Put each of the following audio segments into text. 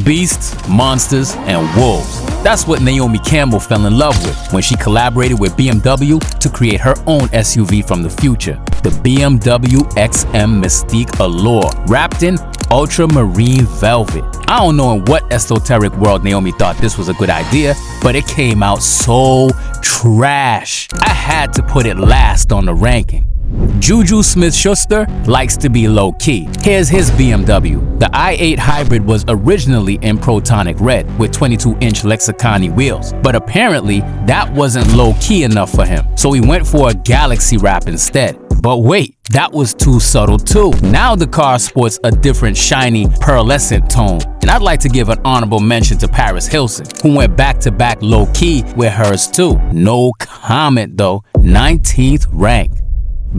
Beasts, monsters, and wolves. That's what Naomi Campbell fell in love with when she collaborated with BMW to create her own SUV from the future, the BMW XM Mystique Allure, wrapped in ultramarine velvet. I don't know in what esoteric world Naomi thought this was a good idea, but it came out so trash. I had to put it last on the ranking. Juju Smith-Schuster likes to be low-key. Here's his BMW. The i8 Hybrid was originally in Protonic Red with 22-inch Lexicani wheels, but apparently that wasn't low-key enough for him, so he went for a Galaxy wrap instead. But wait, that was too subtle too. Now the car sports a different shiny, pearlescent tone. And I'd like to give an honorable mention to Paris Hilton, who went back-to-back low-key with hers too. No comment though, 19th rank.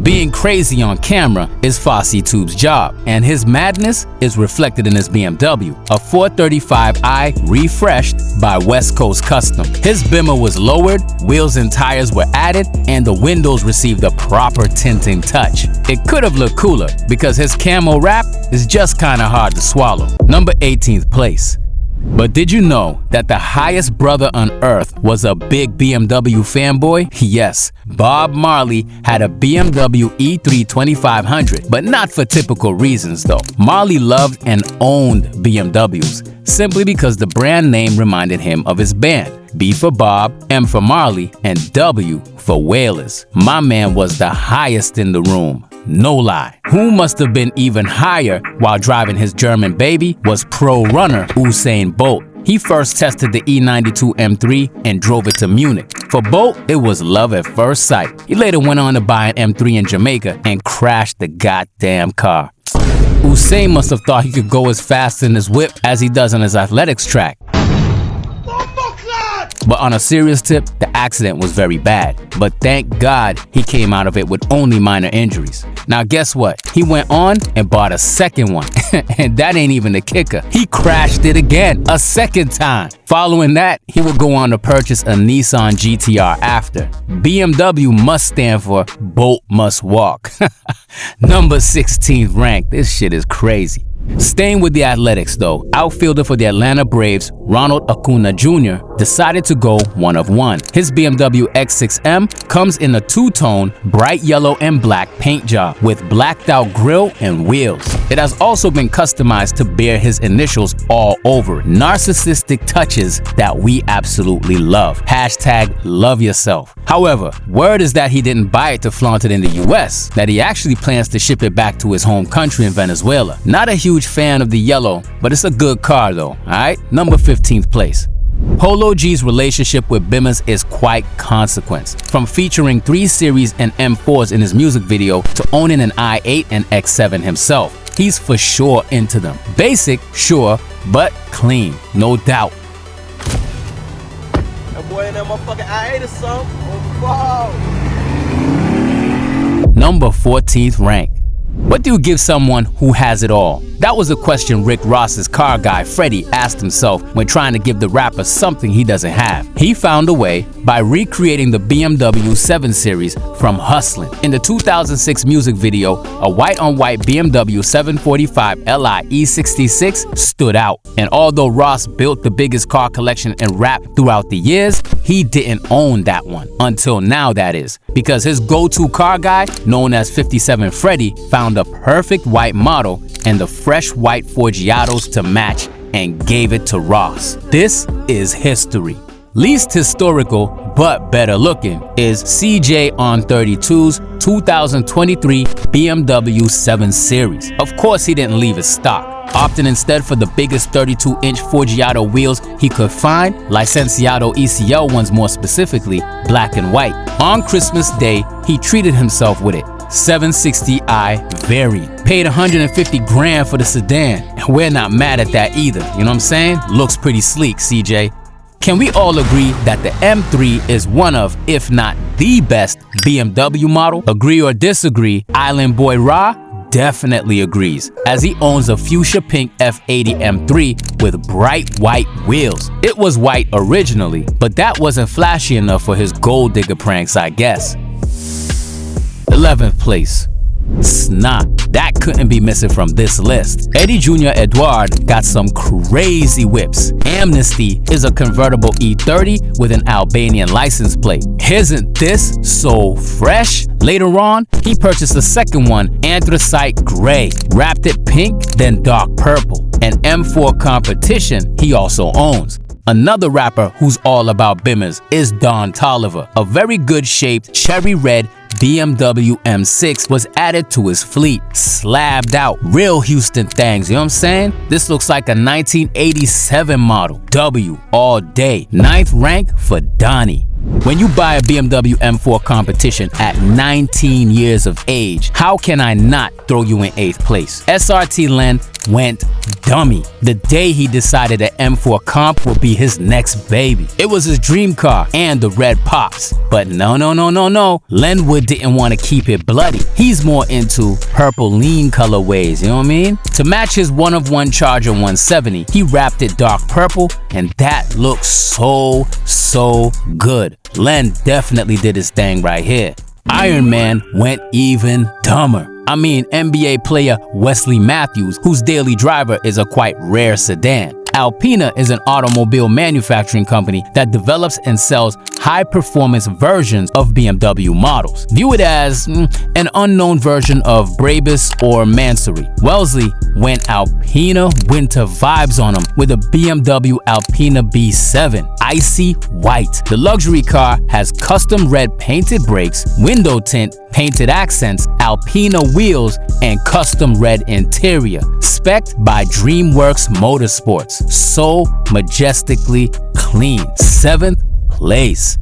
Being crazy on camera is Fosse Tube's job, and his madness is reflected in his BMW, a 435i refreshed by West Coast Custom. His bimmer was lowered, wheels and tires were added, and the windows received a proper tinting touch. It could have looked cooler because his camo wrap is just kinda hard to swallow. Number 18th place. But did you know that the highest brother on earth was a big BMW fanboy? Yes, Bob Marley had a BMW E3 2500, but not for typical reasons though. Marley loved and owned BMWs, simply because the brand name reminded him of his band. B for Bob, M for Marley, and W for Wailers. My man was the highest in the room. No lie. Who must have been even higher while driving his German baby was pro runner Usain Bolt. He first tested the E92 M3 and drove it to Munich. For Bolt, it was love at first sight. He later went on to buy an M3 in Jamaica and crashed the goddamn car. Usain must have thought he could go as fast in his whip as he does on his athletics track. But on a serious tip, the accident was very bad. But thank God he came out of it with only minor injuries. Now guess what? He went on and bought a second one. And that ain't even the kicker. He crashed it again, a second time. Following that, he would go on to purchase a Nissan GTR after. BMW must stand for Bolt Must Walk. Number 16th rank. This shit is crazy. Staying with the athletics though, outfielder for the Atlanta Braves, Ronald Acuna Jr. decided to go one of one. His BMW X6M comes in a two-tone, bright yellow and black paint job with blacked out grille and wheels. It has also been customized to bear his initials all over. Narcissistic touches that we absolutely love. Hashtag love yourself. However, word is that he didn't buy it to flaunt it in the US, that he actually plans to ship it back to his home country in Venezuela. Not a huge fan of the yellow, but it's a good car though, alright? Number 15th place. Polo G's relationship with Bimmers is quite consequence. From featuring 3 Series and M4s in his music video to owning an i8 and X7 himself. He's for sure into them. Basic, sure, but clean, no doubt. That boy in that motherfucking i8 or something. Wow. Number 14th rank. What do you give someone who has it all? That was a question Rick Ross's car guy Freddie asked himself when trying to give the rapper something he doesn't have. He found a way by recreating the BMW 7 Series from Hustlin'. In the 2006 music video, a white-on-white BMW 745 Li E66 stood out. And although Ross built the biggest car collection in rap throughout the years, he didn't own that one. Until now, that is. Because his go-to car guy, known as 57 Freddie, found a perfect white model and the fresh white Forgiatos to match and gave it to Ross. This is history. Least historical, but better looking, is CJ on 32's 2023 BMW 7 Series. Of course he didn't leave his stock, opting instead for the biggest 32-inch Forgiato wheels he could find, Licenciado ECL ones more specifically, black and white. On Christmas Day, he treated himself with it. 760i variant. Paid 150 grand for the sedan, and we're not mad at that either, you know what I'm saying? Looks pretty sleek, CJ. Can we all agree that the M3 is one of, if not the best BMW model? Agree or disagree, Island Boy Ra definitely agrees, as he owns a fuchsia pink F80 M3 with bright white wheels. It was white originally, but that wasn't flashy enough for his gold digger pranks, I guess. 11th place. Snot. That couldn't be missing from this list. Eddie Jr. Edouard got some crazy whips. Amnesty is a convertible E30 with an Albanian license plate. Isn't this so fresh? Later on, he purchased a second one, anthracite gray, wrapped it pink, then dark purple. An M4 Competition he also owns. Another rapper who's all about bimmers is Don Toliver. A very good shaped cherry red BMW M6 was added to his fleet. Slabbed out. Real Houston things, you know what I'm saying? This looks like a 1987 model. W all day. 9th rank for Donnie. When you buy a BMW M4 Competition at 19 years of age, how can I not throw you in 8th place? SRT Len went dummy the day he decided that M4 Comp would be his next baby. It was his dream car and the red pops. But no. Lenwood didn't want to keep it bloody. He's more into purple lean colorways, you know what I mean? To match his one-of-one Charger 170, he wrapped it dark purple, and that looks so good. Len definitely did his thing right here. Iron Man went even dumber. I mean, NBA player Wesley Matthews, whose daily driver is a quite rare sedan. Alpina is an automobile manufacturing company that develops and sells high-performance versions of BMW models. View it as an unknown version of Brabus or Mansory. Wellesley went Alpina winter vibes on him with a BMW Alpina B7, icy white. The luxury car has custom red painted brakes, window tint, painted accents, Alpina wheels, and custom red interior. Spec'd by DreamWorks Motorsports. So majestically clean. 7th place.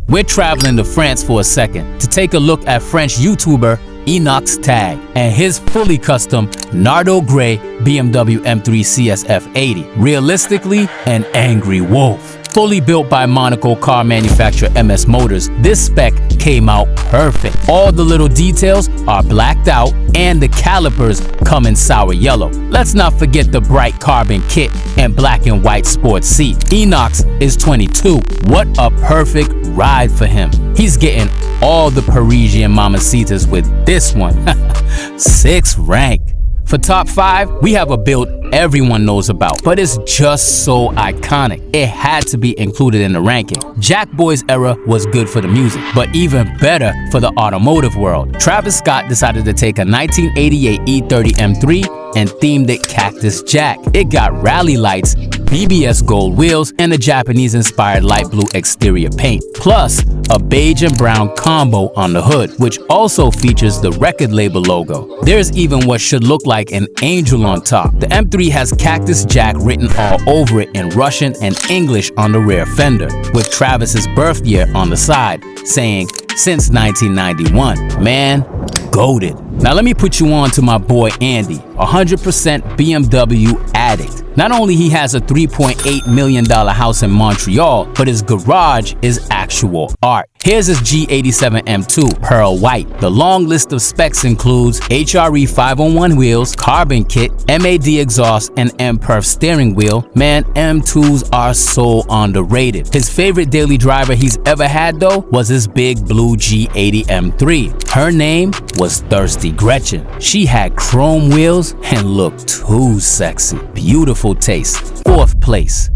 We're traveling to France for a second to take a look at French YouTuber Enox Tag and his fully custom Nardo Gray BMW M3 CSF 80. Realistically, an angry wolf. Fully built by Monaco car manufacturer MS Motors, this spec came out perfect. All the little details are blacked out and the calipers come in sour yellow. Let's not forget the bright carbon kit and black and white sports seat. Enox is 22. What a perfect ride for him. He's getting all the Parisian mamacitas with this one. 6th rank. For top 5, we have a build everyone knows about, but it's just so iconic. It had to be included in the ranking. Jack Boy's era was good for the music, but even better for the automotive world. Travis Scott decided to take a 1988 E30 M3 and themed it Cactus Jack. It got rally lights, BBS gold wheels, and a Japanese-inspired light blue exterior paint, plus a beige and brown combo on the hood, which also features the record label logo. There's even what should look like an angel on top. The M3 has Cactus Jack written all over it in Russian and English on the rear fender, with Travis's birth year on the side, saying, since 1991. Man, goated. Now let me put you on to my boy Andy, 100% BMW addict. Not only he has a $3.8 million house in Montreal, but his garage is actual art. Here's his G87 M2, pearl white. The long list of specs includes HRE 501 wheels, carbon kit, MAD exhaust, and M-Perf steering wheel. Man, M2s are so underrated. His favorite daily driver he's ever had though was his big blue G80 M3. Her name was Thirsty Gretchen. She had chrome wheels and looked too sexy. Beautiful taste. 4th place.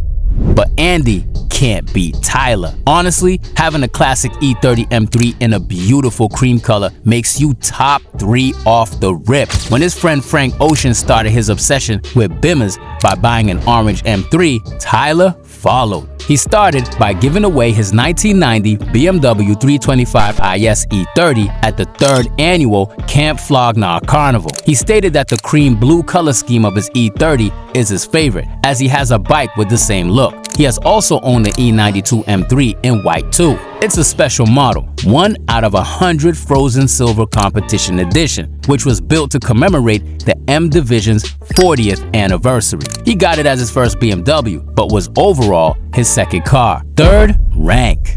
But Andy can't beat Tyler. Honestly, having a classic E30 M3 in a beautiful cream color makes you top 3 off the rip. When his friend Frank Ocean started his obsession with bimmers by buying an orange M3, Tyler followed. He started by giving away his 1990 BMW 325 IS E30 at the 3rd annual Camp Flognar Carnival. He stated that the cream blue color scheme of his E30 is his favorite, as he has a bike with the same look. He has also owned the E92 M3 in white too. It's a special model, 1 out of 100 Frozen Silver Competition Edition, which was built to commemorate the M Division's 40th anniversary. He got it as his first BMW, but was overall his second car. 3rd rank.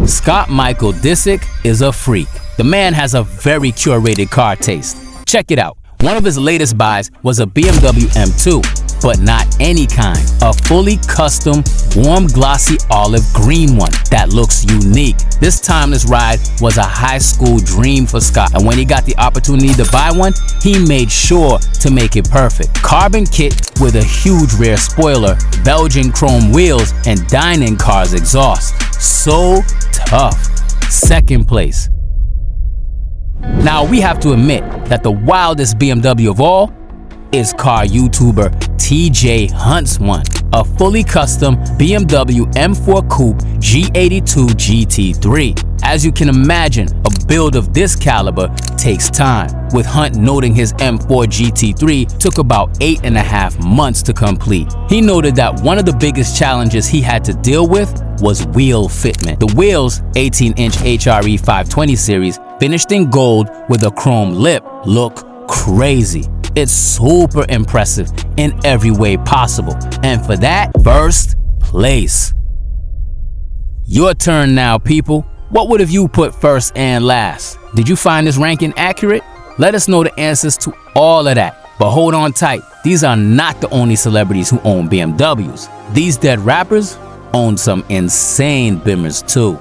Scott Michael Disick is a freak. The man has a very curated car taste. Check it out. One of his latest buys was a BMW M2. but not any kind. A fully custom, warm glossy olive green one that looks unique. This timeless ride was a high school dream for Scott, and when he got the opportunity to buy one, he made sure to make it perfect. Carbon kit with a huge rear spoiler, Belgian chrome wheels, and dining car's exhaust. So tough. Second place. Now we have to admit that the wildest BMW of all is car YouTuber TJ Hunt's one, a fully custom BMW M4 Coupe G82 GT3. As you can imagine, a build of this caliber takes time, with Hunt noting his M4 GT3 took about 8.5 months to complete. He noted that one of the biggest challenges he had to deal with was wheel fitment. The wheels, 18-inch HRE 520 series, finished in gold with a chrome lip, look crazy. It's super impressive in every way possible, and for that, first place. Your turn now, people. What would have you put first and last? Did you find this ranking accurate? Let us know the answers to all of that. But hold on tight, these are not the only celebrities who own BMWs. These dead rappers own some insane Bimmers too.